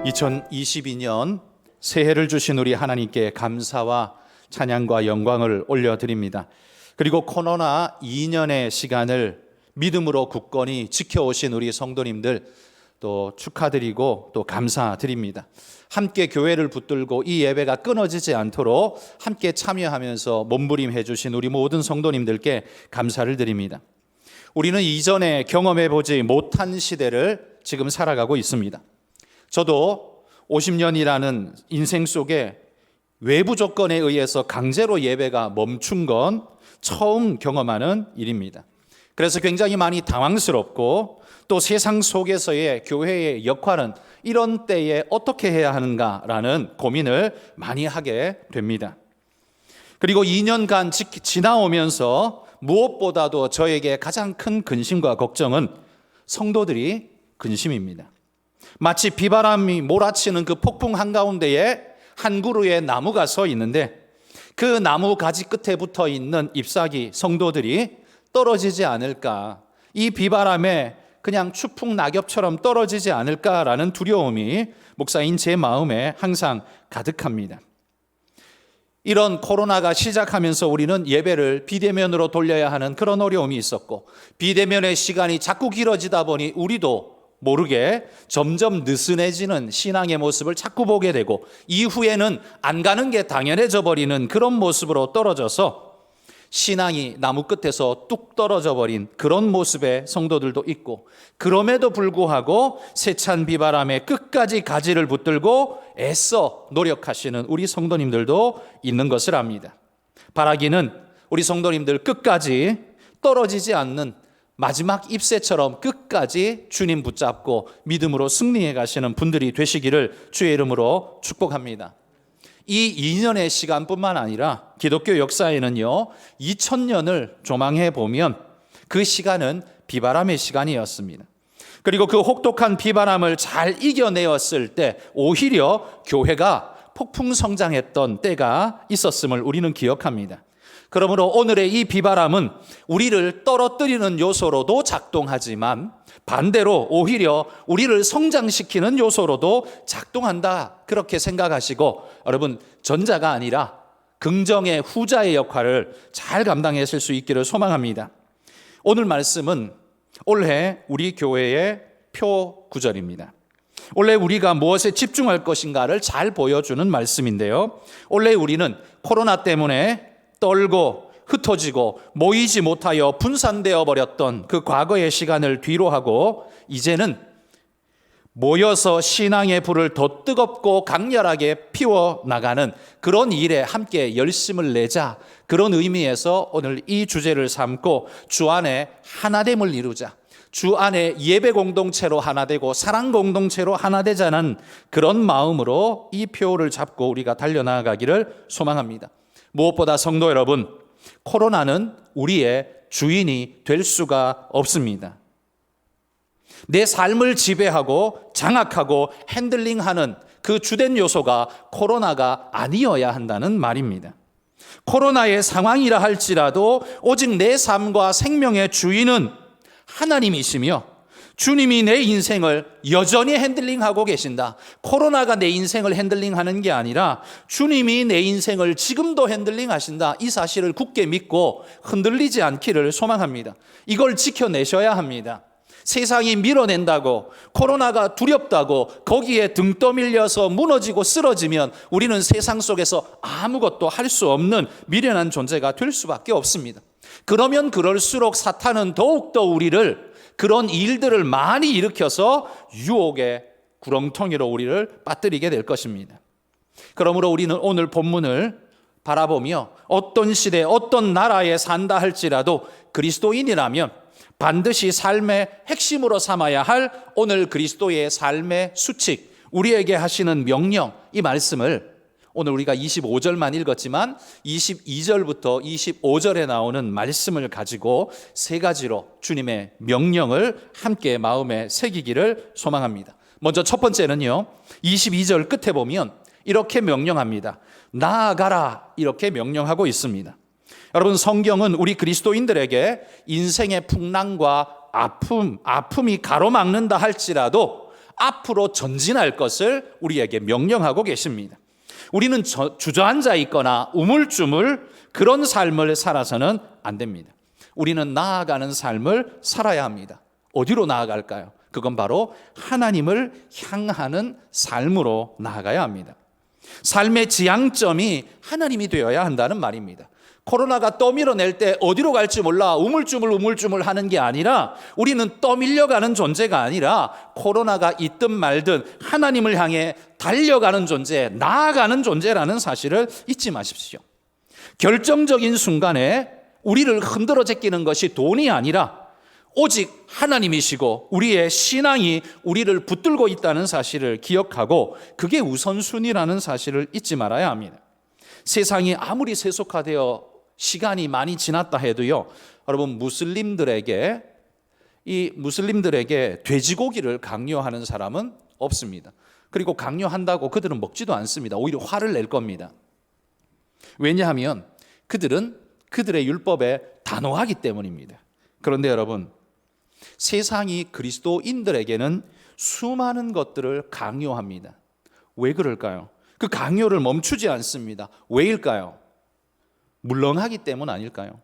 2022년 새해를 주신 우리 하나님께 감사와 찬양과 영광을 올려드립니다. 그리고 코로나 2년의 시간을 믿음으로 굳건히 지켜오신 우리 성도님들 또 축하드리고 또 감사드립니다. 함께 교회를 붙들고 이 예배가 끊어지지 않도록 함께 참여하면서 몸부림해 주신 우리 모든 성도님들께 감사를 드립니다. 우리는 이전에 경험해보지 못한 시대를 지금 살아가고 있습니다. 저도 50년이라는 인생 속에 외부 조건에 의해서 강제로 예배가 멈춘 건 처음 경험하는 일입니다. 그래서 굉장히 많이 당황스럽고 또 세상 속에서의 교회의 역할은 이런 때에 어떻게 해야 하는가라는 고민을 많이 하게 됩니다. 그리고 2년간 지나오면서 무엇보다도 저에게 가장 큰 근심과 걱정은 성도들이 근심입니다. 마치 비바람이 몰아치는 그 폭풍 한가운데에 한 그루의 나무가 서 있는데 그 나무 가지 끝에 붙어 있는 잎사귀 성도들이 떨어지지 않을까, 이 비바람에 그냥 추풍 낙엽처럼 떨어지지 않을까라는 두려움이 목사인 제 마음에 항상 가득합니다. 이런 코로나가 시작하면서 우리는 예배를 비대면으로 돌려야 하는 그런 어려움이 있었고, 비대면의 시간이 자꾸 길어지다 보니 우리도 모르게 점점 느슨해지는 신앙의 모습을 자꾸 보게 되고, 이후에는 안 가는 게 당연해져 버리는 그런 모습으로 떨어져서 신앙이 나무 끝에서 뚝 떨어져 버린 그런 모습의 성도들도 있고, 그럼에도 불구하고 세찬 비바람에 끝까지 가지를 붙들고 애써 노력하시는 우리 성도님들도 있는 것을 압니다. 바라기는 우리 성도님들 끝까지 떨어지지 않는 마지막 잎새처럼 끝까지 주님 붙잡고 믿음으로 승리해 가시는 분들이 되시기를 주의 이름으로 축복합니다. 이 2년의 시간뿐만 아니라 기독교 역사에는요, 2000년을 조망해 보면 그 시간은 비바람의 시간이었습니다. 그리고 그 혹독한 비바람을 잘 이겨내었을 때 오히려 교회가 폭풍 성장했던 때가 있었음을 우리는 기억합니다. 그러므로 오늘의 이 비바람은 우리를 떨어뜨리는 요소로도 작동하지만 반대로 오히려 우리를 성장시키는 요소로도 작동한다, 그렇게 생각하시고 여러분, 전자가 아니라 긍정의 후자의 역할을 잘 감당했을 수 있기를 소망합니다. 오늘 말씀은 올해 우리 교회의 표 구절입니다. 올해 우리가 무엇에 집중할 것인가를 잘 보여주는 말씀인데요, 올해 우리는 코로나 때문에 떨고 흩어지고 모이지 못하여 분산되어 버렸던 그 과거의 시간을 뒤로 하고 이제는 모여서 신앙의 불을 더 뜨겁고 강렬하게 피워나가는 그런 일에 함께 열심을 내자, 그런 의미에서 오늘 이 주제를 삼고 주 안에 하나됨을 이루자, 주 안에 예배 공동체로 하나 되고 사랑 공동체로 하나 되자는 그런 마음으로 이 표를 잡고 우리가 달려나가기를 소망합니다. 무엇보다 성도 여러분, 코로나는 우리의 주인이 될 수가 없습니다. 내 삶을 지배하고 장악하고 핸들링하는 그 주된 요소가 코로나가 아니어야 한다는 말입니다. 코로나의 상황이라 할지라도 오직 내 삶과 생명의 주인은 하나님이시며 주님이 내 인생을 여전히 핸들링하고 계신다. 코로나가 내 인생을 핸들링하는 게 아니라 주님이 내 인생을 지금도 핸들링하신다. 이 사실을 굳게 믿고 흔들리지 않기를 소망합니다. 이걸 지켜내셔야 합니다. 세상이 밀어낸다고, 코로나가 두렵다고 거기에 등 떠밀려서 무너지고 쓰러지면 우리는 세상 속에서 아무것도 할 수 없는 미련한 존재가 될 수밖에 없습니다. 그러면 그럴수록 사탄은 더욱더 우리를, 그런 일들을 많이 일으켜서 유혹의 구렁텅이로 우리를 빠뜨리게 될 것입니다. 그러므로 우리는 오늘 본문을 바라보며 어떤 시대, 어떤 나라에 산다 할지라도 그리스도인이라면 반드시 삶의 핵심으로 삼아야 할 오늘 그리스도의 삶의 수칙, 우리에게 하시는 명령, 이 말씀을 오늘 우리가 25절만 읽었지만 22절부터 25절에 나오는 말씀을 가지고 세 가지로 주님의 명령을 함께 마음에 새기기를 소망합니다. 먼저 첫 번째는요, 22절 끝에 보면 이렇게 명령합니다. 나아가라, 이렇게 명령하고 있습니다. 여러분, 성경은 우리 그리스도인들에게 인생의 풍랑과 아픔이 가로막는다 할지라도 앞으로 전진할 것을 우리에게 명령하고 계십니다. 우리는 주저앉아 있거나 우물쭈물 그런 삶을 살아서는 안 됩니다. 우리는 나아가는 삶을 살아야 합니다. 어디로 나아갈까요? 그건 바로 하나님을 향하는 삶으로 나아가야 합니다. 삶의 지향점이 하나님이 되어야 한다는 말입니다. 코로나가 떠밀어낼 때 어디로 갈지 몰라 우물쭈물 하는 게 아니라 우리는 떠밀려가는 존재가 아니라 코로나가 있든 말든 하나님을 향해 달려가는 존재, 나아가는 존재라는 사실을 잊지 마십시오. 결정적인 순간에 우리를 흔들어 제끼는 것이 돈이 아니라 오직 하나님이시고 우리의 신앙이 우리를 붙들고 있다는 사실을 기억하고 그게 우선순위라는 사실을 잊지 말아야 합니다. 세상이 아무리 세속화되어 시간이 많이 지났다 해도요, 여러분 무슬림들에게 돼지고기를 강요하는 사람은 없습니다. 그리고 강요한다고 그들은 먹지도 않습니다. 오히려 화를 낼 겁니다. 왜냐하면 그들은 그들의 율법에 단호하기 때문입니다. 그런데 여러분, 세상이 그리스도인들에게는 수많은 것들을 강요합니다. 왜 그럴까요? 그 강요를 멈추지 않습니다. 왜일까요? 물렁하기 때문 아닐까요?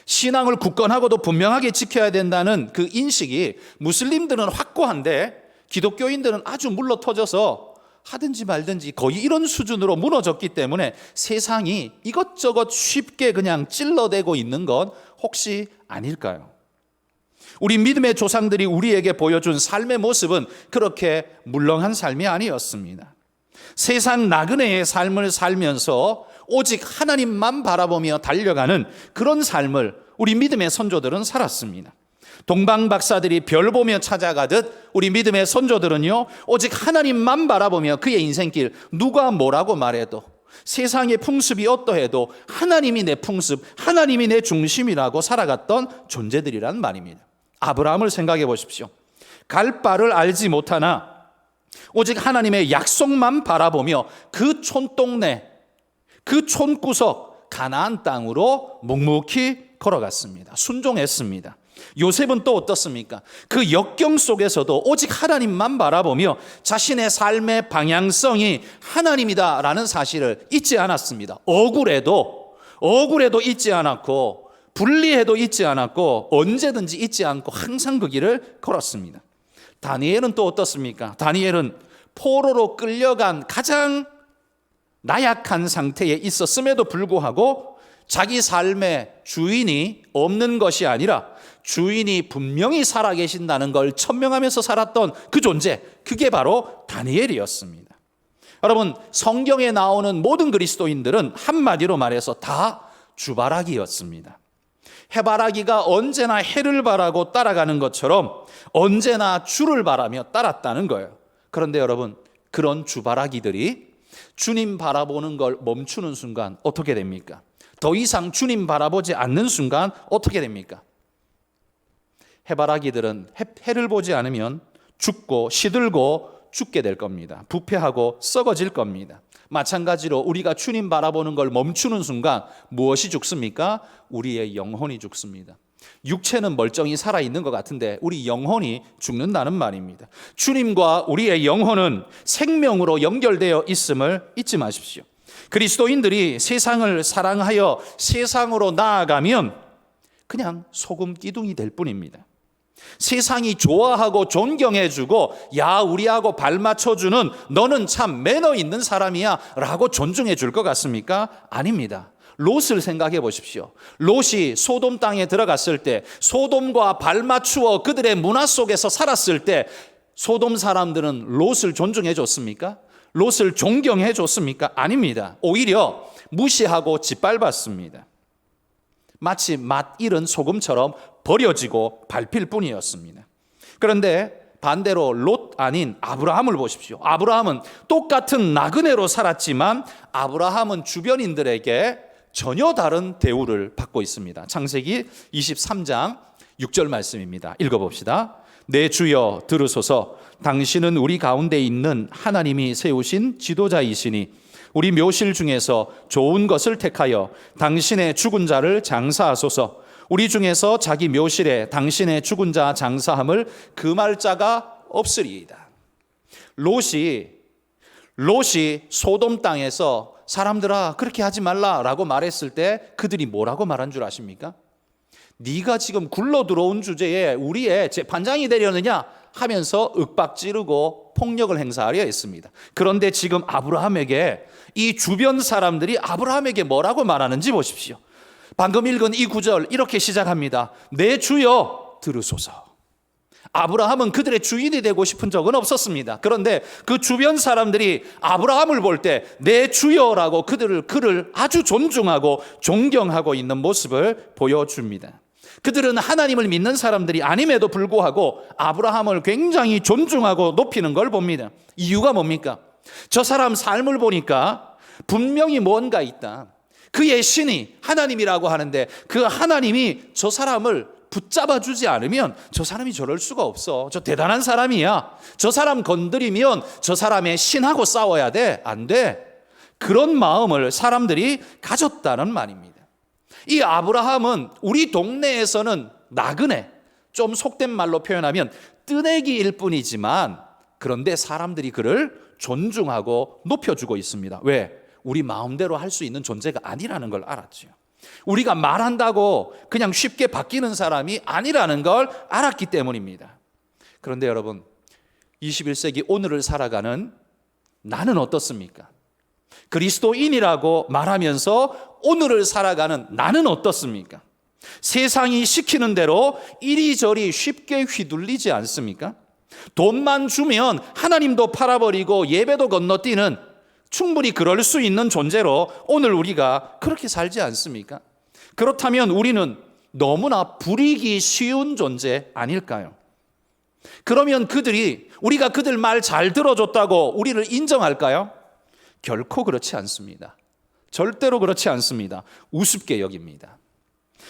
신앙을 굳건하고도 분명하게 지켜야 된다는 그 인식이 무슬림들은 확고한데 기독교인들은 아주 물러터져서 하든지 말든지 거의 이런 수준으로 무너졌기 때문에 세상이 이것저것 쉽게 그냥 찔러대고 있는 건 혹시 아닐까요? 우리 믿음의 조상들이 우리에게 보여준 삶의 모습은 그렇게 물렁한 삶이 아니었습니다. 세상 나그네의 삶을 살면서 오직 하나님만 바라보며 달려가는 그런 삶을 우리 믿음의 선조들은 살았습니다. 동방 박사들이 별 보며 찾아가듯 우리 믿음의 선조들은요, 오직 하나님만 바라보며 그의 인생길, 누가 뭐라고 말해도 세상의 풍습이 어떠해도 하나님이 내 풍습, 하나님이 내 중심이라고 살아갔던 존재들이란 말입니다. 아브라함을 생각해 보십시오. 갈 바를 알지 못하나 오직 하나님의 약속만 바라보며 그 촌동네, 그 촌구석 가나안 땅으로 묵묵히 걸어갔습니다. 순종했습니다. 요셉은 또 어떻습니까? 그 역경 속에서도 오직 하나님만 바라보며 자신의 삶의 방향성이 하나님이다라는 사실을 잊지 않았습니다. 억울해도 잊지 않았고 불리해도 잊지 않았고 언제든지 잊지 않고 항상 그 길을 걸었습니다. 다니엘은 또 어떻습니까? 다니엘은 포로로 끌려간 가장 나약한 상태에 있었음에도 불구하고 자기 삶의 주인이 없는 것이 아니라 주인이 분명히 살아계신다는 걸 천명하면서 살았던 그 존재, 그게 바로 다니엘이었습니다. 여러분, 성경에 나오는 모든 그리스도인들은 한마디로 말해서 다 주바라기였습니다. 해바라기가 언제나 해를 바라고 따라가는 것처럼 언제나 주를 바라며 따랐다는 거예요. 그런데 여러분, 그런 주바라기들이 주님 바라보는 걸 멈추는 순간 어떻게 됩니까? 더 이상 주님 바라보지 않는 순간 어떻게 됩니까? 해바라기들은 해를 보지 않으면 죽고 시들고 죽게 될 겁니다. 부패하고 썩어질 겁니다. 마찬가지로 우리가 주님 바라보는 걸 멈추는 순간 무엇이 죽습니까? 우리의 영혼이 죽습니다. 육체는 멀쩡히 살아있는 것 같은데 우리 영혼이 죽는다는 말입니다. 주님과 우리의 영혼은 생명으로 연결되어 있음을 잊지 마십시오. 그리스도인들이 세상을 사랑하여 세상으로 나아가면 그냥 소금 기둥이 될 뿐입니다. 세상이 좋아하고 존경해주고 야 우리하고 발 맞춰주는 너는 참 매너 있는 사람이야 라고 존중해 줄 것 같습니까? 아닙니다. 롯을 생각해 보십시오. 롯이 소돔 땅에 들어갔을 때 소돔과 발 맞추어 그들의 문화 속에서 살았을 때 소돔 사람들은 롯을 존중해 줬습니까? 롯을 존경해 줬습니까? 아닙니다. 오히려 무시하고 짓밟았습니다. 마치 맛 잃은 소금처럼 버려지고 밟힐 뿐이었습니다. 그런데 반대로 롯 아닌 아브라함을 보십시오. 아브라함은 똑같은 나그네로 살았지만 아브라함은 주변인들에게 전혀 다른 대우를 받고 있습니다. 창세기 23장 6절 말씀입니다. 읽어봅시다. 내 주여 들으소서. 당신은 우리 가운데 있는 하나님이 세우신 지도자이시니 우리 묘실 중에서 좋은 것을 택하여 당신의 죽은 자를 장사하소서. 우리 중에서 자기 묘실에 당신의 죽은 자 장사함을 금할 자가 없으리이다. 롯이 소돔 땅에서 사람들아 그렇게 하지 말라라고 말했을 때 그들이 뭐라고 말한 줄 아십니까? 네가 지금 굴러 들어온 주제에 우리의 재판장이 되려느냐 하면서 윽박지르고 폭력을 행사하려 했습니다. 그런데 지금 아브라함에게 이 주변 사람들이 아브라함에게 뭐라고 말하는지 보십시오. 방금 읽은 이 구절 이렇게 시작합니다. 내 주여 들으소서. 아브라함은 그들의 주인이 되고 싶은 적은 없었습니다. 그런데 그 주변 사람들이 아브라함을 볼 때 내 주여라고 그를 아주 존중하고 존경하고 있는 모습을 보여줍니다. 그들은 하나님을 믿는 사람들이 아님에도 불구하고 아브라함을 굉장히 존중하고 높이는 걸 봅니다. 이유가 뭡니까? 저 사람 삶을 보니까 분명히 뭔가 있다. 그의 신이 하나님이라고 하는데 그 하나님이 저 사람을 붙잡아 주지 않으면 저 사람이 저럴 수가 없어. 저 대단한 사람이야. 저 사람 건드리면 저 사람의 신하고 싸워야 돼. 안 돼. 그런 마음을 사람들이 가졌다는 말입니다. 이 아브라함은 우리 동네에서는 나그네, 좀 속된 말로 표현하면 뜨내기일 뿐이지만 그런데 사람들이 그를 존중하고 높여주고 있습니다. 왜? 우리 마음대로 할 수 있는 존재가 아니라는 걸 알았죠. 우리가 말한다고 그냥 쉽게 바뀌는 사람이 아니라는 걸 알았기 때문입니다. 그런데 여러분, 21세기 오늘을 살아가는 나는 어떻습니까? 그리스도인이라고 말하면서 오늘을 살아가는 나는 어떻습니까? 세상이 시키는 대로 이리저리 쉽게 휘둘리지 않습니까? 돈만 주면 하나님도 팔아버리고 예배도 건너뛰는 충분히 그럴 수 있는 존재로 오늘 우리가 그렇게 살지 않습니까? 그렇다면 우리는 너무나 불이기 쉬운 존재 아닐까요? 그러면 우리가 그들 말 잘 들어줬다고 우리를 인정할까요? 결코 그렇지 않습니다. 절대로 그렇지 않습니다. 우습게 여깁니다.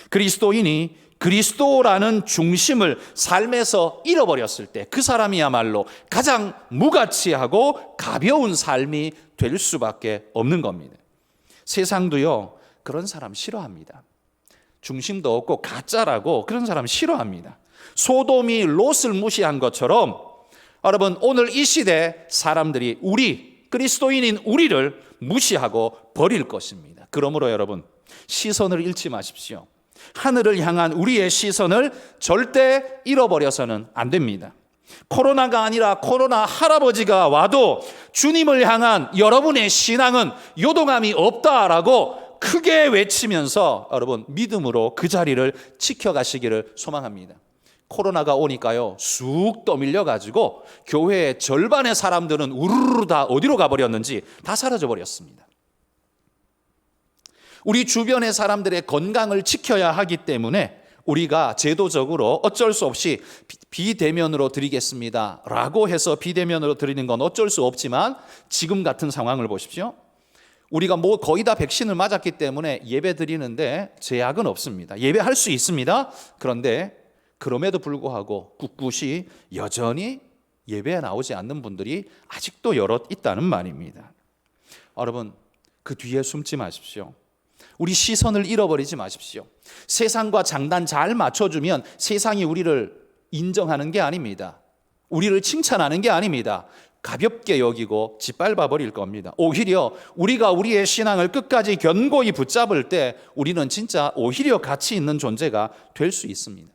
그리스도인이 그리스도라는 중심을 삶에서 잃어버렸을 때 그 사람이야말로 가장 무가치하고 가벼운 삶이 될 수밖에 없는 겁니다. 세상도요, 그런 사람 싫어합니다. 중심도 없고 가짜라고 그런 사람 싫어합니다. 소돔이 롯을 무시한 것처럼 여러분, 오늘 이 시대 사람들이 그리스도인인 우리를 무시하고 버릴 것입니다. 그러므로 여러분, 시선을 잃지 마십시오. 하늘을 향한 우리의 시선을 절대 잃어버려서는 안 됩니다. 코로나가 아니라 코로나 할아버지가 와도 주님을 향한 여러분의 신앙은 요동함이 없다라고 크게 외치면서 여러분 믿음으로 그 자리를 지켜가시기를 소망합니다. 코로나가 오니까요 쑥 떠밀려 가지고 교회의 절반의 사람들은 우르르 다 어디로 가버렸는지 다 사라져 버렸습니다. 우리 주변의 사람들의 건강을 지켜야 하기 때문에 우리가 제도적으로 어쩔 수 없이 비대면으로 드리겠습니다 라고 해서 비대면으로 드리는 건 어쩔 수 없지만 지금 같은 상황을 보십시오. 우리가 거의 다 백신을 맞았기 때문에 예배 드리는데 제약은 없습니다. 예배할 수 있습니다. 그런데 그럼에도 불구하고 꿋꿋이 여전히 예배에 나오지 않는 분들이 아직도 여럿 있다는 말입니다. 여러분, 그 뒤에 숨지 마십시오. 우리 시선을 잃어버리지 마십시오. 세상과 장단 잘 맞춰주면 세상이 우리를 인정하는 게 아닙니다. 우리를 칭찬하는 게 아닙니다. 가볍게 여기고 짓밟아 버릴 겁니다. 오히려 우리가 우리의 신앙을 끝까지 견고히 붙잡을 때 우리는 진짜 오히려 가치 있는 존재가 될 수 있습니다.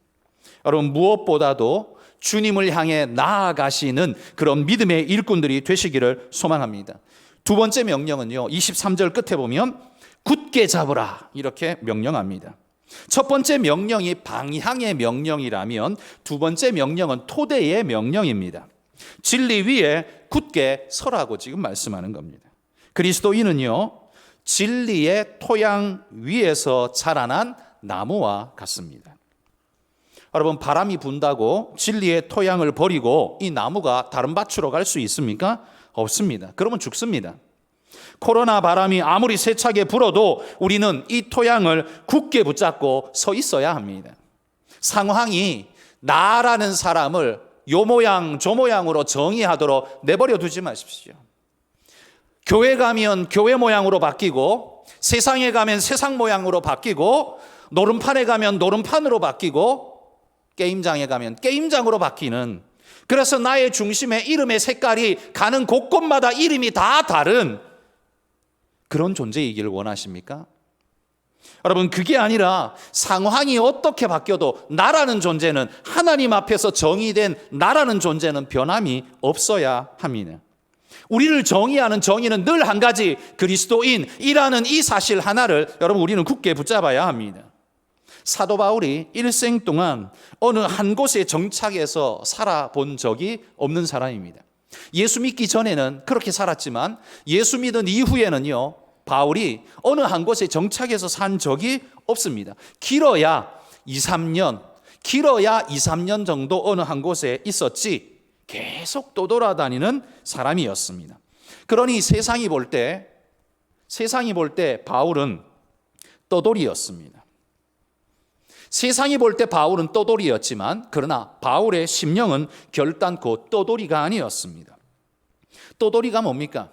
여러분, 무엇보다도 주님을 향해 나아가시는 그런 믿음의 일꾼들이 되시기를 소망합니다. 두 번째 명령은요, 23절 끝에 보면 굳게 잡으라 이렇게 명령합니다. 첫 번째 명령이 방향의 명령이라면 두 번째 명령은 토대의 명령입니다. 진리 위에 굳게 서라고 지금 말씀하는 겁니다. 그리스도인은요 진리의 토양 위에서 자라난 나무와 같습니다. 여러분, 바람이 분다고 진리의 토양을 버리고 이 나무가 다른 밭으로 갈 수 있습니까? 없습니다. 그러면 죽습니다. 코로나 바람이 아무리 세차게 불어도 우리는 이 토양을 굳게 붙잡고 서 있어야 합니다. 상황이 나라는 사람을 요 모양 저 모양으로 정의하도록 내버려 두지 마십시오. 교회 가면 교회 모양으로 바뀌고, 세상에 가면 세상 모양으로 바뀌고, 노름판에 가면 노름판으로 바뀌고, 게임장에 가면 게임장으로 바뀌는 그래서 나의 중심에 이름의 색깔이 가는 곳곳마다 이름이 다 다른 그런 존재이기를 원하십니까? 여러분, 그게 아니라 상황이 어떻게 바뀌어도 나라는 존재는, 하나님 앞에서 정의된 나라는 존재는 변함이 없어야 합니다. 우리를 정의하는 정의는 늘 한 가지, 그리스도인이라는 이 사실 하나를 여러분 우리는 굳게 붙잡아야 합니다. 사도 바울이 일생 동안 어느 한 곳에 정착해서 살아본 적이 없는 사람입니다. 예수 믿기 전에는 그렇게 살았지만 예수 믿은 이후에는요, 바울이 어느 한 곳에 정착해서 산 적이 없습니다. 길어야 2, 3년 정도 어느 한 곳에 있었지 계속 떠돌아다니는 사람이었습니다. 그러니 세상이 볼 때 바울은 떠돌이였습니다. 세상이 볼 때 바울은 떠돌이였지만 그러나 바울의 심령은 결단코 떠돌이가 아니었습니다. 떠돌이가 뭡니까?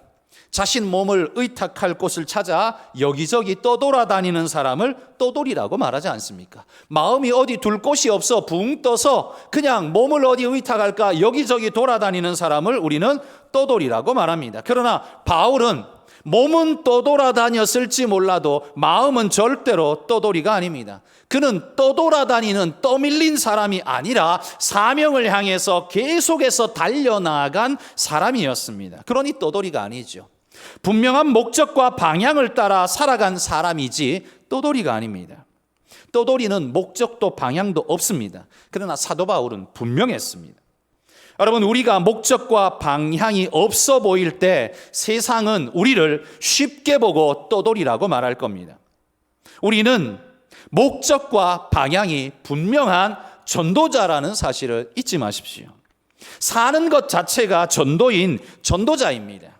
자신 몸을 의탁할 곳을 찾아 여기저기 떠돌아다니는 사람을 떠돌이라고 말하지 않습니까? 마음이 어디 둘 곳이 없어 붕 떠서 그냥 몸을 어디 의탁할까 여기저기 돌아다니는 사람을 우리는 떠돌이라고 말합니다. 그러나 바울은 몸은 떠돌아다녔을지 몰라도 마음은 절대로 떠돌이가 아닙니다. 그는 떠돌아다니는 떠밀린 사람이 아니라 사명을 향해서 계속해서 달려나간 사람이었습니다. 그러니 떠돌이가 아니죠. 분명한 목적과 방향을 따라 살아간 사람이지 떠돌이가 아닙니다. 떠돌이는 목적도 방향도 없습니다. 그러나 사도 바울은 분명했습니다. 여러분, 우리가 목적과 방향이 없어 보일 때 세상은 우리를 쉽게 보고 떠돌이라고 말할 겁니다. 우리는 목적과 방향이 분명한 전도자라는 사실을 잊지 마십시오. 사는 것 자체가 전도인 전도자입니다.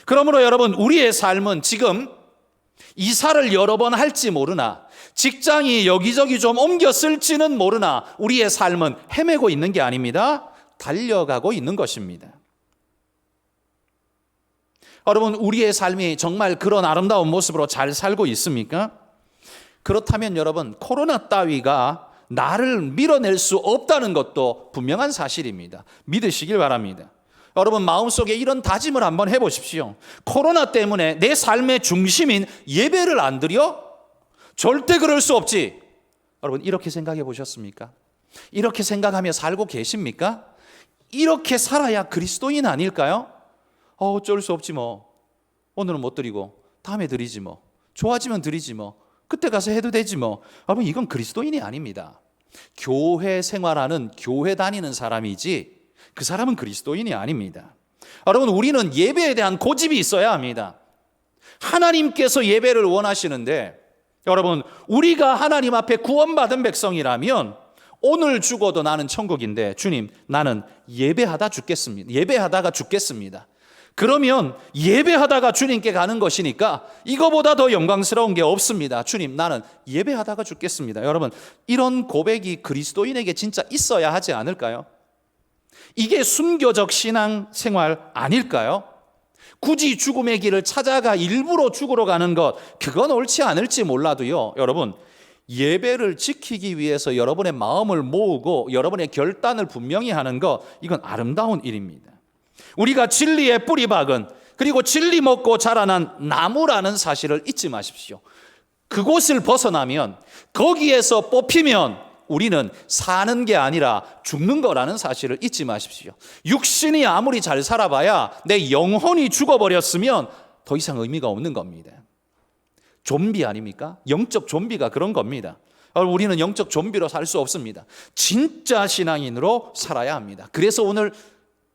그러므로 여러분, 우리의 삶은 지금 이사를 여러 번 할지 모르나 직장이 여기저기 좀 옮겼을지는 모르나 우리의 삶은 헤매고 있는 게 아닙니다. 달려가고 있는 것입니다. 여러분, 우리의 삶이 정말 그런 아름다운 모습으로 잘 살고 있습니까? 그렇다면 여러분, 코로나 따위가 나를 밀어낼 수 없다는 것도 분명한 사실입니다. 믿으시길 바랍니다. 여러분, 마음속에 이런 다짐을 한번 해보십시오. 코로나 때문에 내 삶의 중심인 예배를 안 드려? 절대 그럴 수 없지. 여러분, 이렇게 생각해 보셨습니까? 이렇게 생각하며 살고 계십니까? 이렇게 살아야 그리스도인 아닐까요? 어쩔 수 없지 뭐. 오늘은 못 드리고 다음에 드리지 뭐. 좋아지면 드리지 뭐. 그때 가서 해도 되지 뭐. 여러분, 이건 그리스도인이 아닙니다. 교회 생활하는, 교회 다니는 사람이지 그 사람은 그리스도인이 아닙니다. 여러분, 우리는 예배에 대한 고집이 있어야 합니다. 하나님께서 예배를 원하시는데 여러분, 우리가 하나님 앞에 구원받은 백성이라면 오늘 죽어도 나는 천국인데 주님, 나는 예배하다가 죽겠습니다. 그러면 예배하다가 주님께 가는 것이니까 이거보다 더 영광스러운 게 없습니다. 주님, 나는 예배하다가 죽겠습니다. 여러분, 이런 고백이 그리스도인에게 진짜 있어야 하지 않을까요? 이게 순교적 신앙 생활 아닐까요? 굳이 죽음의 길을 찾아가 일부러 죽으러 가는 것, 그건 옳지 않을지 몰라도요, 여러분, 예배를 지키기 위해서 여러분의 마음을 모으고 여러분의 결단을 분명히 하는 것, 이건 아름다운 일입니다. 우리가 진리의 뿌리 박은, 그리고 진리 먹고 자라난 나무라는 사실을 잊지 마십시오. 그곳을 벗어나면, 거기에서 뽑히면 우리는 사는 게 아니라 죽는 거라는 사실을 잊지 마십시오. 육신이 아무리 잘 살아봐야 내 영혼이 죽어버렸으면 더 이상 의미가 없는 겁니다. 좀비 아닙니까? 영적 좀비가 그런 겁니다. 우리는 영적 좀비로 살 수 없습니다. 진짜 신앙인으로 살아야 합니다. 그래서 오늘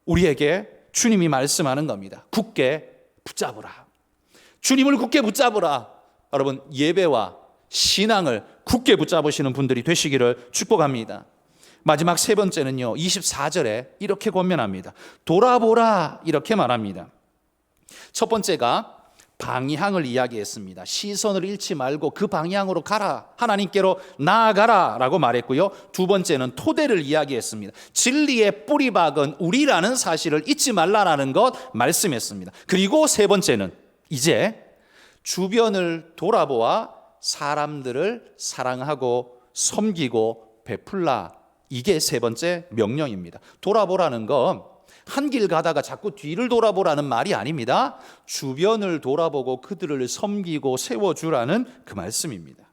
우리에게 주님이 말씀하는 겁니다. 굳게 붙잡으라. 주님을 굳게 붙잡으라. 여러분, 예배와 신앙을 굳게 붙잡으시는 분들이 되시기를 축복합니다. 마지막 세 번째는요, 24절에 이렇게 권면합니다. 돌아보라, 이렇게 말합니다. 첫 번째가 방향을 이야기했습니다. 시선을 잃지 말고 그 방향으로 가라, 하나님께로 나아가라 라고 말했고요. 두 번째는 토대를 이야기했습니다. 진리의 뿌리 박은 우리라는 사실을 잊지 말라라는 것 말씀했습니다. 그리고 세 번째는 이제 주변을 돌아보아 사람들을 사랑하고 섬기고 베풀라 이게 세 번째 명령입니다. 돌아보라는 건 한 길 가다가 자꾸 뒤를 돌아보라는 말이 아닙니다. 주변을 돌아보고 그들을 섬기고 세워주라는 그 말씀입니다.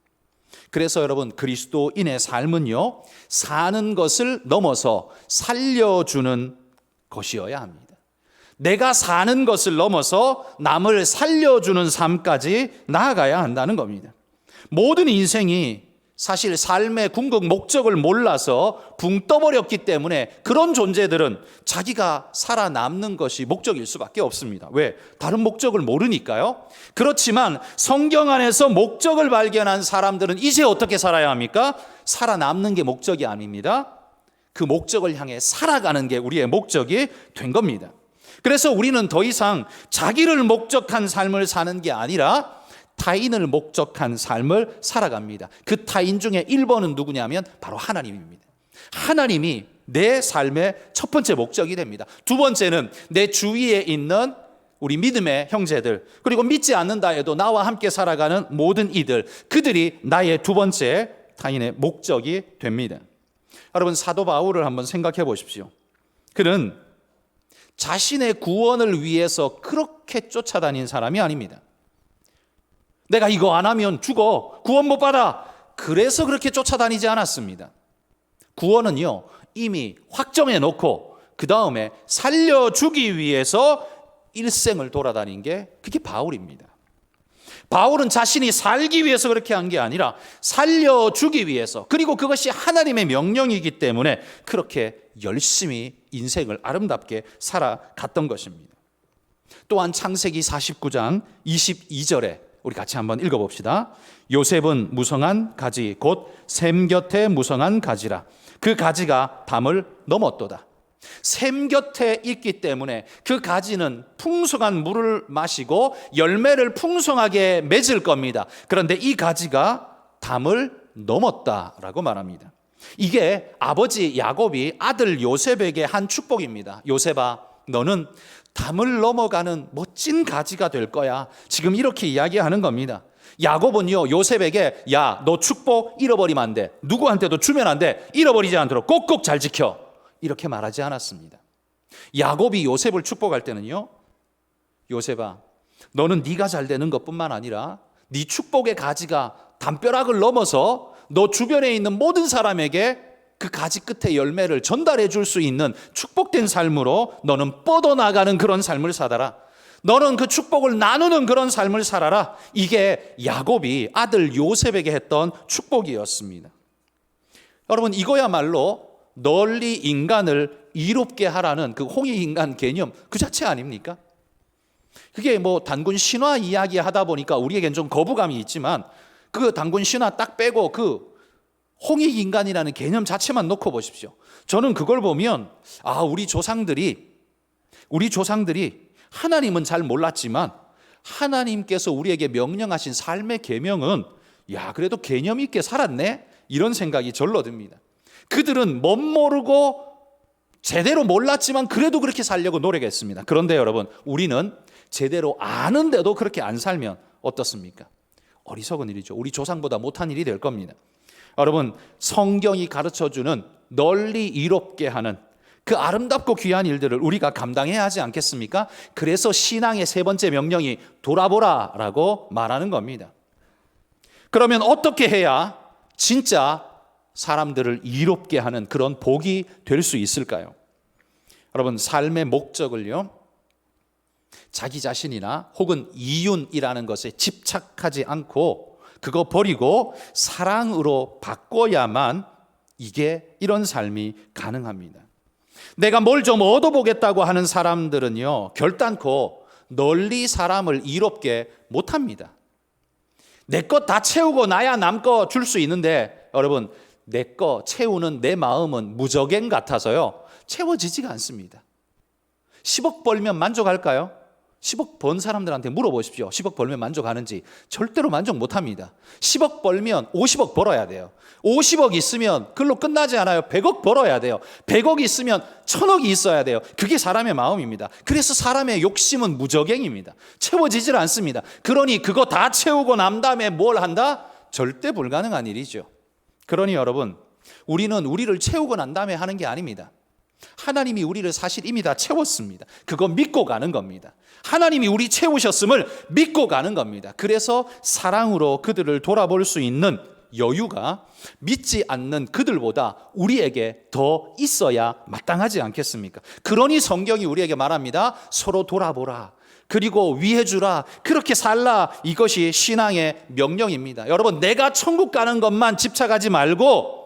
그래서 여러분, 그리스도인의 삶은요, 사는 것을 넘어서 살려주는 것이어야 합니다. 내가 사는 것을 넘어서 남을 살려주는 삶까지 나아가야 한다는 겁니다. 모든 인생이 사실 삶의 궁극 목적을 몰라서 붕 떠버렸기 때문에 그런 존재들은 자기가 살아남는 것이 목적일 수밖에 없습니다. 왜? 다른 목적을 모르니까요. 그렇지만 성경 안에서 목적을 발견한 사람들은 이제 어떻게 살아야 합니까? 살아남는 게 목적이 아닙니다. 그 목적을 향해 살아가는 게 우리의 목적이 된 겁니다. 그래서 우리는 더 이상 자기를 목적한 삶을 사는 게 아니라 타인을 목적한 삶을 살아갑니다. 그 타인 중에 1번은 누구냐면 바로 하나님입니다. 하나님이 내 삶의 첫 번째 목적이 됩니다. 두 번째는 내 주위에 있는 우리 믿음의 형제들, 그리고 믿지 않는다 해도 나와 함께 살아가는 모든 이들, 그들이 나의 두 번째 타인의 목적이 됩니다. 여러분, 사도 바울을 한번 생각해 보십시오. 그는 자신의 구원을 위해서 그렇게 쫓아다닌 사람이 아닙니다. 내가 이거 안 하면 죽어, 구원 못 받아, 그래서 그렇게 쫓아다니지 않았습니다. 구원은요, 이미 확정해 놓고 그 다음에 살려주기 위해서 일생을 돌아다닌 게 그게 바울입니다. 바울은 자신이 살기 위해서 그렇게 한 게 아니라 살려주기 위해서, 그리고 그것이 하나님의 명령이기 때문에 그렇게 열심히 인생을 아름답게 살아갔던 것입니다. 또한 창세기 49장 22절에 우리 같이 한번 읽어봅시다. 요셉은 무성한 가지 곧 샘 곁에 무성한 가지라. 그 가지가 담을 넘었도다. 샘 곁에 있기 때문에 그 가지는 풍성한 물을 마시고 열매를 풍성하게 맺을 겁니다. 그런데 이 가지가 담을 넘었다라고 말합니다. 이게 아버지 야곱이 아들 요셉에게 한 축복입니다. 요셉아, 너는 담을 넘어가는 멋진 가지가 될 거야. 지금 이렇게 이야기하는 겁니다. 야곱은요, 요셉에게 야, 너 축복 잃어버리면 안 돼. 누구한테도 주면 안 돼. 잃어버리지 않도록 꼭꼭 잘 지켜. 이렇게 말하지 않았습니다. 야곱이 요셉을 축복할 때는요, 요셉아, 너는 네가 잘 되는 것뿐만 아니라 네 축복의 가지가 담벼락을 넘어서 너 주변에 있는 모든 사람에게 그 가지 끝에 열매를 전달해 줄 수 있는 축복된 삶으로 너는 뻗어나가는 그런 삶을 살아라. 너는 그 축복을 나누는 그런 삶을 살아라. 이게 야곱이 아들 요셉에게 했던 축복이었습니다. 여러분, 이거야말로 널리 인간을 이롭게 하라는 그 홍익인간 개념 그 자체 아닙니까? 그게 뭐 단군 신화 이야기 하다 보니까 우리에겐 좀 거부감이 있지만 그 단군 신화 딱 빼고 그 홍익인간이라는 개념 자체만 놓고 보십시오. 저는 그걸 보면 우리 조상들이 하나님은 잘 몰랐지만 하나님께서 우리에게 명령하신 삶의 계명은 그래도 개념 있게 살았네, 이런 생각이 절로 듭니다. 그들은 멋모르고 제대로 몰랐지만 그래도 그렇게 살려고 노력했습니다. 그런데 여러분, 우리는 제대로 아는데도 그렇게 안 살면 어떻습니까? 어리석은 일이죠. 우리 조상보다 못한 일이 될 겁니다. 여러분, 성경이 가르쳐주는 널리 이롭게 하는 그 아름답고 귀한 일들을 우리가 감당해야 하지 않겠습니까? 그래서 신앙의 세 번째 명령이 돌아보라라고 말하는 겁니다. 그러면 어떻게 해야 진짜 사람들을 이롭게 하는 그런 복이 될 수 있을까요? 여러분, 삶의 목적을요, 자기 자신이나 혹은 이윤이라는 것에 집착하지 않고 그거 버리고 사랑으로 바꿔야만 이런 삶이 가능합니다. 내가 뭘 좀 얻어보겠다고 하는 사람들은요, 결단코 널리 사람을 이롭게 못합니다. 내 것 다 채우고 나야 남 거 줄 수 있는데, 여러분, 내 거 채우는 내 마음은 무저갱 같아서요, 채워지지가 않습니다. 10억 벌면 만족할까요? 10억 번 사람들한테 물어보십시오. 10억 벌면 만족하는지. 절대로 만족 못합니다. 10억 벌면 50억 벌어야 돼요. 50억 있으면 그걸로 끝나지 않아요. 100억 벌어야 돼요. 100억 있으면 1000억이 있어야 돼요. 그게 사람의 마음입니다. 그래서 사람의 욕심은 무저갱입니다. 채워지질 않습니다. 그러니 그거 다 채우고 난 다음에 뭘 한다? 절대 불가능한 일이죠. 그러니 여러분, 우리는 우리를 채우고 난 다음에 하는 게 아닙니다. 하나님이 우리를 사실 이미 다 채웠습니다. 그거 믿고 가는 겁니다. 하나님이 우리 채우셨음을 믿고 가는 겁니다. 그래서 사랑으로 그들을 돌아볼 수 있는 여유가 믿지 않는 그들보다 우리에게 더 있어야 마땅하지 않겠습니까? 그러니 성경이 우리에게 말합니다. 서로 돌아보라. 그리고 위해주라. 그렇게 살라. 이것이 신앙의 명령입니다. 여러분, 내가 천국 가는 것만 집착하지 말고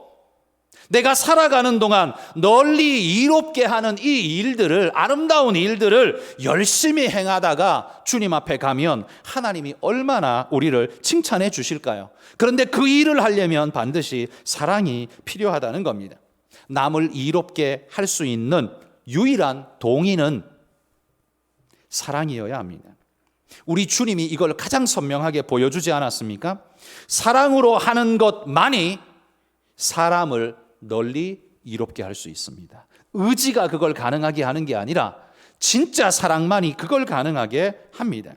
내가 살아가는 동안 널리 이롭게 하는 이 일들을, 아름다운 일들을 열심히 행하다가 주님 앞에 가면 하나님이 얼마나 우리를 칭찬해 주실까요? 그런데 그 일을 하려면 반드시 사랑이 필요하다는 겁니다. 남을 이롭게 할 수 있는 유일한 동의는 사랑이어야 합니다. 우리 주님이 이걸 가장 선명하게 보여주지 않았습니까? 사랑으로 하는 것만이 사람을 널리 이롭게 할 수 있습니다. 의지가 그걸 가능하게 하는 게 아니라 진짜 사랑만이 그걸 가능하게 합니다.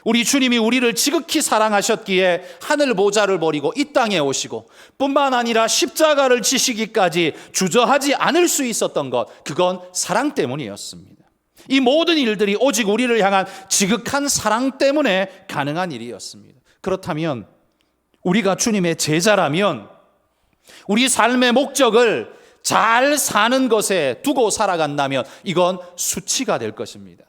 우리 주님이 우리를 지극히 사랑하셨기에 하늘 보좌를 버리고 이 땅에 오시고 뿐만 아니라 십자가를 지시기까지 주저하지 않을 수 있었던 것, 그건 사랑 때문이었습니다. 이 모든 일들이 오직 우리를 향한 지극한 사랑 때문에 가능한 일이었습니다. 그렇다면 우리가 주님의 제자라면 우리 삶의 목적을 잘 사는 것에 두고 살아간다면 이건 수치가 될 것입니다.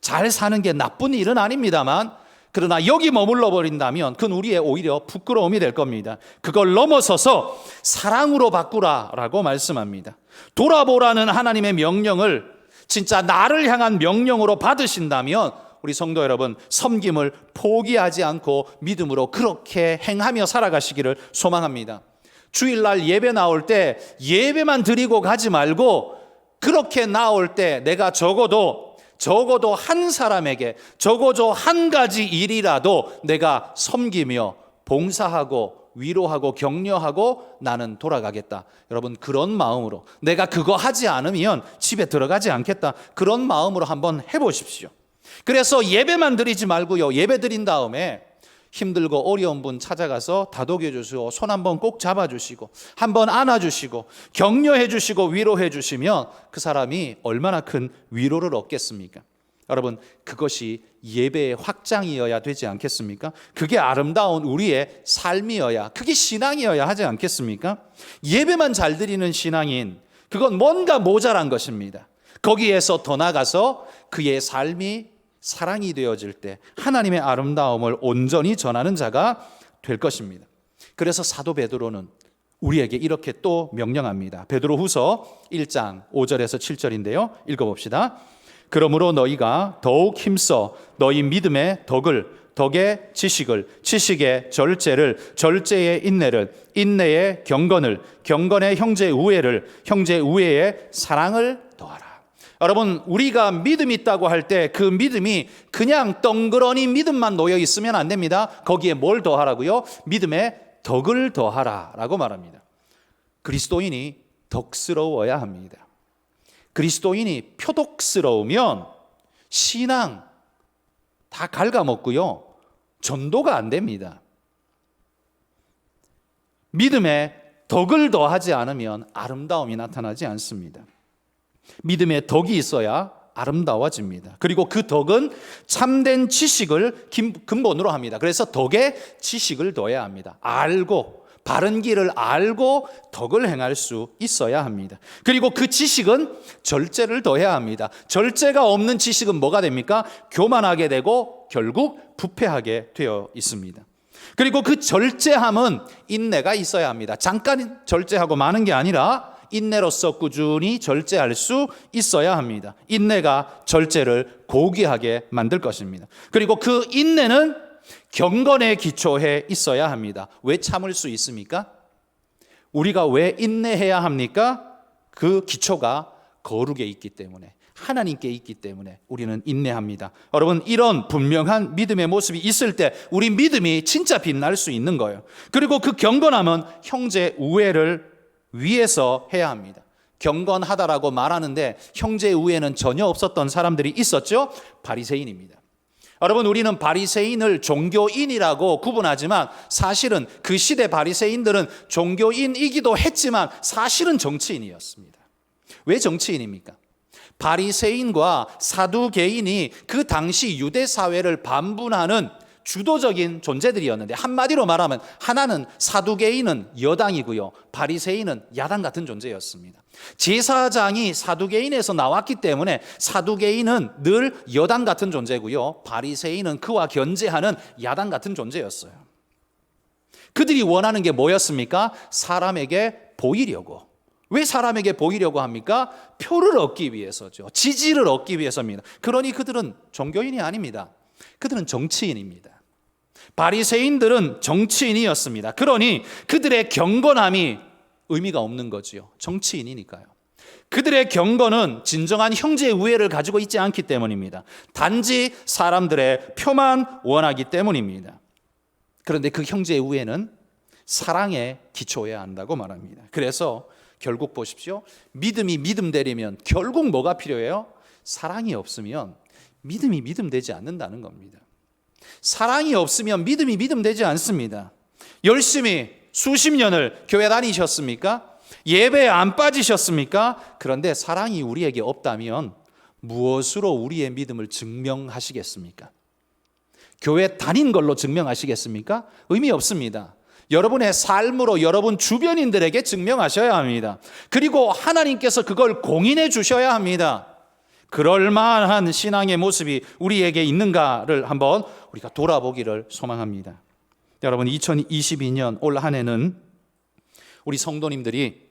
잘 사는 게 나쁜 일은 아닙니다만, 그러나 여기 머물러 버린다면 그건 우리의 오히려 부끄러움이 될 겁니다. 그걸 넘어서서 사랑으로 바꾸라라고 말씀합니다. 돌아보라는 하나님의 명령을 진짜 나를 향한 명령으로 받으신다면 우리 성도 여러분, 섬김을 포기하지 않고 믿음으로 그렇게 행하며 살아가시기를 소망합니다. 주일날 예배 나올 때 예배만 드리고 가지 말고 그렇게 나올 때 내가 적어도 한 사람에게 적어도 한 가지 일이라도 내가 섬기며 봉사하고 위로하고 격려하고 나는 돌아가겠다. 여러분, 그런 마음으로 내가 그거 하지 않으면 집에 들어가지 않겠다. 그런 마음으로 한번 해보십시오. 그래서 예배만 드리지 말고요, 예배 드린 다음에 힘들고 어려운 분 찾아가서 다독여 주시고 손 한번 꼭 잡아주시고 한번 안아주시고 격려해 주시고 위로해 주시면 그 사람이 얼마나 큰 위로를 얻겠습니까? 여러분, 그것이 예배의 확장이어야 되지 않겠습니까? 그게 아름다운 우리의 삶이어야, 그게 신앙이어야 하지 않겠습니까? 예배만 잘 드리는 신앙인, 그건 뭔가 모자란 것입니다. 거기에서 더 나가서 그의 삶이 사랑이 되어질 때 하나님의 아름다움을 온전히 전하는 자가 될 것입니다. 그래서 사도 베드로는 우리에게 이렇게 또 명령합니다. 베드로후서 1장 5절에서 7절인데요. 읽어봅시다. 그러므로 너희가 더욱 힘써 너희 믿음의 덕을, 덕의 지식을, 지식의 절제를, 절제의 인내를, 인내의 경건을, 경건의 형제 우애를, 형제 우애의 사랑을 더하라. 여러분, 우리가 믿음이 있다고 할 때 그 믿음이 그냥 덩그러니 믿음만 놓여 있으면 안 됩니다. 거기에 뭘 더하라고요? 믿음의 덕을 더하라 라고 말합니다. 그리스도인이 덕스러워야 합니다. 그리스도인이 표독스러우면 신앙 다 갉아먹고요, 전도가 안 됩니다. 믿음의 덕을 더하지 않으면 아름다움이 나타나지 않습니다. 믿음의 덕이 있어야 아름다워집니다. 그리고 그 덕은 참된 지식을 근본으로 합니다. 그래서 덕에 지식을 더해야 합니다. 알고, 바른 길을 알고 덕을 행할 수 있어야 합니다. 그리고 그 지식은 절제를 더해야 합니다. 절제가 없는 지식은 뭐가 됩니까? 교만하게 되고 결국 부패하게 되어 있습니다. 그리고 그 절제함은 인내가 있어야 합니다. 잠깐 절제하고 마는 게 아니라 인내로서 꾸준히 절제할 수 있어야 합니다. 인내가 절제를 고귀하게 만들 것입니다. 그리고 그 인내는 경건에 기초해 있어야 합니다. 왜 참을 수 있습니까? 우리가 왜 인내해야 합니까? 그 기초가 거룩에 있기 때문에, 하나님께 있기 때문에 우리는 인내합니다. 여러분, 이런 분명한 믿음의 모습이 있을 때 우리 믿음이 진짜 빛날 수 있는 거예요. 그리고 그 경건함은 형제 우애를 위해서 해야 합니다. 경건하다라고 말하는데 형제 우애는 전혀 없었던 사람들이 있었죠. 바리새인입니다. 여러분, 우리는 바리새인을 종교인이라고 구분하지만 사실은 그 시대 바리새인들은 종교인이기도 했지만 사실은 정치인이었습니다. 왜 정치인입니까? 바리새인과 사두개인이 그 당시 유대 사회를 반분하는 주도적인 존재들이었는데, 한마디로 말하면 하나는 사두개인은 여당이고요, 바리새인은 야당 같은 존재였습니다. 제사장이 사두개인에서 나왔기 때문에 사두개인은 늘 여당 같은 존재고요, 바리새인은 그와 견제하는 야당 같은 존재였어요. 그들이 원하는 게 뭐였습니까? 사람에게 보이려고. 왜 사람에게 보이려고 합니까? 표를 얻기 위해서죠. 지지를 얻기 위해서입니다. 그러니 그들은 종교인이 아닙니다. 그들은 정치인입니다. 바리새인들은 정치인이었습니다. 그러니 그들의 경건함이 의미가 없는 거지요. 정치인이니까요. 그들의 경건은 진정한 형제 우애를 가지고 있지 않기 때문입니다. 단지 사람들의 표만 원하기 때문입니다. 그런데 그 형제 우애는 사랑에 기초해야 한다고 말합니다. 그래서 결국 보십시오. 믿음이 믿음 되려면 결국 뭐가 필요해요? 사랑이 없으면 믿음이 믿음 되지 않는다는 겁니다. 사랑이 없으면 믿음이 믿음 되지 않습니다. 열심히 수십 년을 교회 다니셨습니까? 예배에 안 빠지셨습니까? 그런데 사랑이 우리에게 없다면 무엇으로 우리의 믿음을 증명하시겠습니까? 교회 다닌 걸로 증명하시겠습니까? 의미 없습니다. 여러분의 삶으로 여러분 주변인들에게 증명하셔야 합니다. 그리고 하나님께서 그걸 공인해 주셔야 합니다. 그럴 만한 신앙의 모습이 우리에게 있는가를 한번 우리가 돌아보기를 소망합니다. 여러분, 2022년 올 한 해는 우리 성도님들이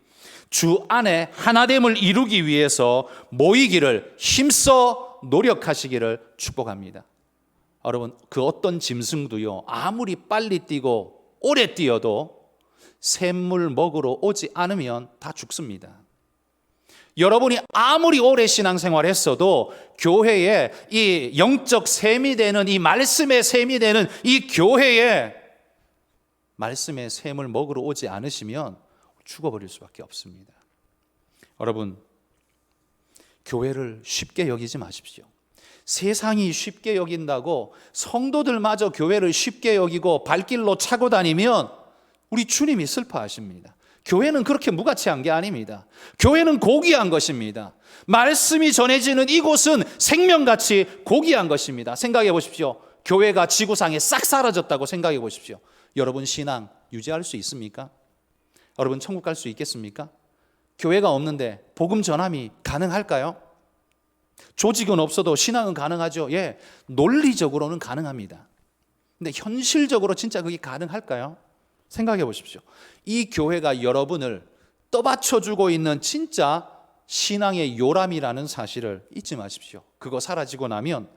주 안에 하나됨을 이루기 위해서 모이기를 힘써 노력하시기를 축복합니다. 여러분, 그 어떤 짐승도요, 아무리 빨리 뛰고 오래 뛰어도 샘물 먹으러 오지 않으면 다 죽습니다. 여러분이 아무리 오래 신앙생활 했어도 교회에 이 영적 샘이 되는, 이 말씀의 샘이 되는 이 교회에 말씀의 샘을 먹으러 오지 않으시면 죽어버릴 수밖에 없습니다. 여러분, 교회를 쉽게 여기지 마십시오. 세상이 쉽게 여긴다고 성도들마저 교회를 쉽게 여기고 발길로 차고 다니면 우리 주님이 슬퍼하십니다. 교회는 그렇게 무가치한 게 아닙니다. 교회는 고귀한 것입니다. 말씀이 전해지는 이곳은 생명같이 고귀한 것입니다. 생각해 보십시오. 교회가 지구상에 싹 사라졌다고 생각해 보십시오. 여러분 신앙 유지할 수 있습니까? 여러분 천국 갈 수 있겠습니까? 교회가 없는데 복음 전함이 가능할까요? 조직은 없어도 신앙은 가능하죠. 예, 논리적으로는 가능합니다. 근데 현실적으로 진짜 그게 가능할까요? 생각해 보십시오. 이 교회가 여러분을 떠받쳐주고 있는 진짜 신앙의 요람이라는 사실을 잊지 마십시오. 그거 사라지고 나면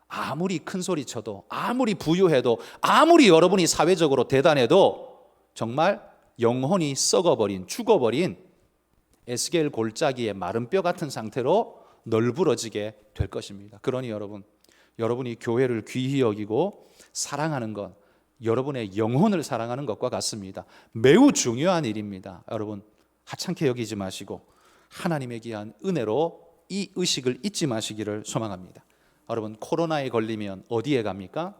아무리 큰 소리 쳐도, 아무리 부유해도, 아무리 여러분이 사회적으로 대단해도 정말 영혼이 썩어버린, 죽어버린 에스겔 골짜기의 마른 뼈 같은 상태로 널브러지게 될 것입니다. 그러니 여러분이 교회를 귀히 여기고 사랑하는 것, 여러분의 영혼을 사랑하는 것과 같습니다. 매우 중요한 일입니다. 여러분 하찮게 여기지 마시고 하나님의 귀한 은혜로 이 의식을 잊지 마시기를 소망합니다. 여러분 코로나에 걸리면 어디에 갑니까?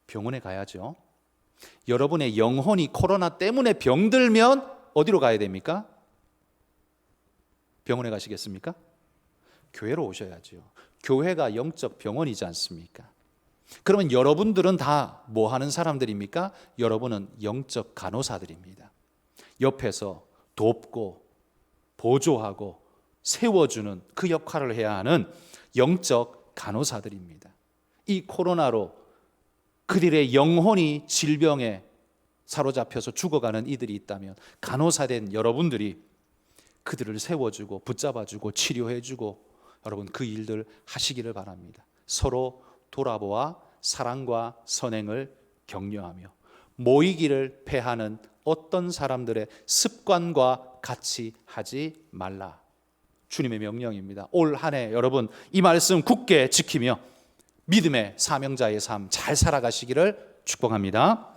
병원에 가야죠. 여러분의 영혼이 코로나 때문에 병들면 어디로 가야 됩니까? 병원에 가시겠습니까? 교회로 오셔야죠. 교회가 영적 병원이지 않습니까? 그러면 여러분들은 다 뭐 하는 사람들입니까? 여러분은 영적 간호사들입니다. 옆에서 돕고 보조하고 세워주는 그 역할을 해야 하는 영적 간호사들입니다. 이 코로나로 그들의 영혼이 질병에 사로잡혀서 죽어가는 이들이 있다면 간호사된 여러분들이 그들을 세워주고 붙잡아주고 치료해주고 여러분 그 일들 하시기를 바랍니다. 서로 돌아보아 사랑과 선행을 격려하며 모이기를 패하는 어떤 사람들의 습관과 같이 하지 말라. 주님의 명령입니다. 올 한 해 여러분 이 말씀 굳게 지키며 믿음의 사명자의 삶 잘 살아가시기를 축복합니다.